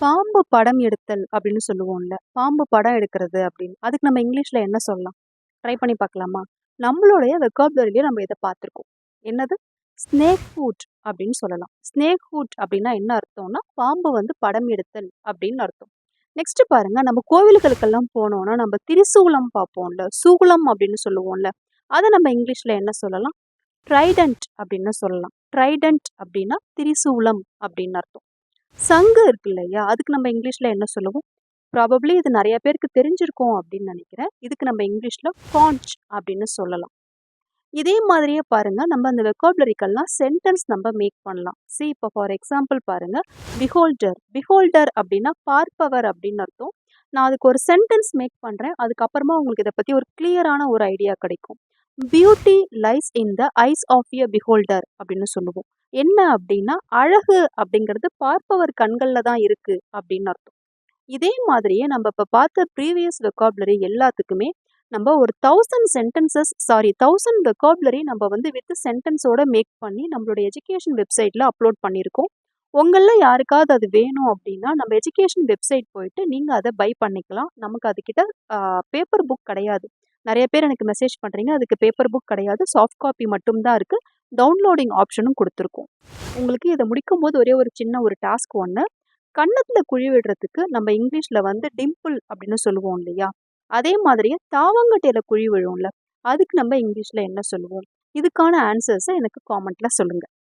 பாம்பு படம் எடுத்தல் அப்படின்னு சொல்லுவோம்ல. பாம்பு படம் எடுக்கிறது அப்படின்னு. அதுக்கு நம்ம இங்கிலீஷ்ல என்ன சொல்லலாம்? ட்ரை பண்ணி பார்க்கலாமா? நம்மளுடைய வெக்காபுலரிலயே நம்ம இத பார்த்துருக்கோம். என்னது? ஸ்னேக் ஹூட் அப்படின்னு சொல்லலாம். ஸ்னேக் ஹூட் அப்படின்னா என்ன அர்த்தம்னா, பாம்பு வந்து படம் எடுத்தல் அப்படின்னு அர்த்தம். நெக்ஸ்ட் பாருங்க, நம்ம கோவில்களுக்கெல்லாம் போனோம்னா, நம்ம திரிசூலம் பார்ப்போம்ல. சூலம் அப்படின்னு சொல்லுவோம்ல. அத நம்ம இங்கிலீஷ்ல என்ன சொல்லலாம்? ட்ரைடன்ட் அப்படின்னு சொல்லலாம். ட்ரைடன்ட் அப்படின்னா திரிசூலம் அப்படின்னு அர்த்தம். சங்கு இருக்கு இல்லையா? அதுக்கு நம்ம இங்கிலீஷ்ல என்ன சொல்லுவோம்? ப்ராபப்ளி இது நெறைய பேருக்கு தெரிஞ்சிருக்கும் அப்படின்னு நெனைக்கிறேன். இதுக்கு நம்ம இங்கிலீஷ்ல கான்ச் அப்படின்னு சொல்லலாம். இதே மாதிரியே பாருங்க, நம்ம அந்த வெக்காபுலரிக்கெல்லாம் சென்டென்ஸ் நம்ம மேக் பண்ணலாம். இப்போ ஃபார் எக்ஸாம்பிள் பாருங்க, பிஹோல்டர். பிஹோல்டர் அப்படின்னா பார்ப்பவர் அப்படின்னு அர்த்தம். நான் அதுக்கு ஒரு சென்டென்ஸ் மேக் பண்றேன். அதுக்கப்புறமா உங்களுக்கு இத பத்தி ஒரு கிளியரான ஒரு ஐடியா கிடைக்கும். Beauty lies in the eyes of a beholder அப்படின்னு சொல்லுவோம். என்ன அப்படின்னா, அழகு அப்படிங்கிறது பார்ப்பவர் கண்கள்ல தான் இருக்கு அப்படின்னு அர்த்தம். இதே மாதிரியே நம்ம இப்ப பார்த்த ப்ரீவியஸ் வெக்காபுலரி எல்லாத்துக்குமே நம்ம ஒரு 1000 சென்டென்சஸ் 1000 வெக்காபுலரி நம்ம வந்து வித் சென்டென்ஸோட மேக் பண்ணி நம்மளோட எஜுகேஷன் வெப்சைட்ல அப்லோட் பண்ணியிருக்கோம். உங்கள யாருக்காவது அது வேணும் அப்படின்னா நம்ம எஜுகேஷன் வெப்சைட் போயிட்டு நீங்க அத பை பண்ணிக்கலாம். நமக்கு அதுகிட்ட பேப்பர் புக் கிடையாது. நெறைய பேர் எனக்கு மெசேஜ் பண்றீங்க. அதுக்கு பேப்பர் புக் கிடையாது. சாஃப்ட் காப்பி மட்டும் தான் இருக்கு. டவுன்லோடிங் ஆப்ஷனும் குடுத்துருக்கோம். உங்களுக்கு இத முடிக்கும்போது ஒரே ஒரு சின்ன ஒரு டாஸ்க் ஒண்ணு. கன்னத்துல குழி விடுறதுக்கு நம்ம இங்கிலீஷ்ல வந்து டிம்பிள் அப்படின்னு சொல்லுவோம் இல்லையா? அதே மாதிரியே தாவங்கட்டையில குழி விழும்ல. அதுக்கு நம்ம இங்கிலீஷ்ல என்ன சொல்லுவோம்? இதுக்கான ஆன்சர்ஸ எனக்கு காமெண்ட்ல சொல்லுங்க.